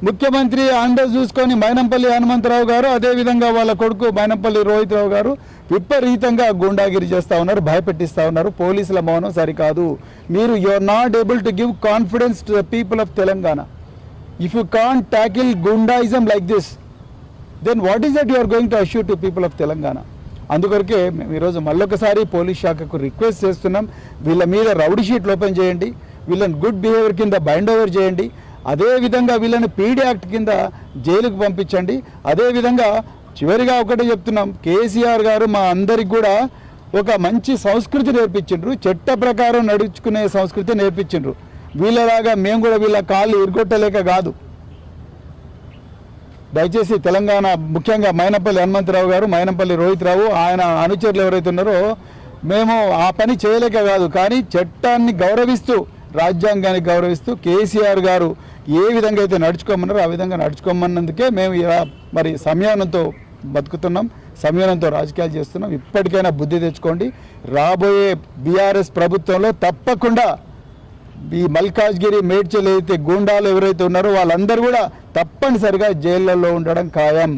ముఖ్యమంత్రి అండర్ చూసుకొని మైనంపల్లి హనుమంతరావు గారు, అదేవిధంగా వాళ్ళ కొడుకు మైనంపల్లి రోహిత్ రావు గారు విపరీతంగా గుండాగిరి చేస్తూ ఉన్నారు, భయపెట్టిస్తూ ఉన్నారు. పోలీసుల మౌనం సరికాదు. మీరు are not able to give confidence to the people of Telangana. If you can't tackle goondaism like this, then what is that you are going to assure to people of Telangana? అందుకొరకే మేము ఈరోజు మళ్ళొకసారి పోలీస్ శాఖకు రిక్వెస్ట్ చేస్తున్నాం, వీళ్ళ మీద రౌడీ షీట్లు open చేయండి, వీళ్ళని గుడ్ బిహేవియర్ కింద బైండ్ ఓవర్ చేయండి, అదేవిధంగా వీళ్ళని పీడీ యాక్ట్ కింద జైలుకు పంపించండి. అదేవిధంగా చివరిగా ఒకటే చెప్తున్నాం, కేసీఆర్ గారు మా అందరికి కూడా ఒక మంచి సంస్కృతి నేర్పించిండ్రు, చట్ట ప్రకారం నడుచుకునే సంస్కృతి నేర్పించిండ్రు. వీళ్ళలాగా మేము కూడా వీళ్ళ కాళ్ళు ఇరుగొట్టలేక కాదు. దయచేసి తెలంగాణ ముఖ్యంగా మైనంపల్లి హనుమంతరావు గారు, మైనంపల్లి రోహిత్ రావు, ఆయన అనుచరులు ఎవరైతే ఉన్నారో మేము ఆ పని చేయలేక కాదు, కానీ చట్టాన్ని గౌరవిస్తూ, రాజ్యాంగాన్ని గౌరవిస్తూ కేసీఆర్ గారు ఏ విధంగా అయితే నడుచుకోమన్నారో ఆ విధంగా నడుచుకోమన్నందుకే మేము ఇలా మరి సంయమనంతో బతుకుతున్నాం, సంయమనంతో రాజకీయాలు చేస్తున్నాం. ఇప్పటికైనా బుద్ధి తెచ్చుకోండి. రాబోయే బీఆర్ఎస్ ప్రభుత్వంలో తప్పకుండా ఈ మల్కాజ్గిరి, మేడ్చల్ అయితే గూండాలు ఎవరైతే ఉన్నారో వాళ్ళందరూ కూడా తప్పనిసరిగా జైళ్ళల్లో ఉండడం ఖాయం.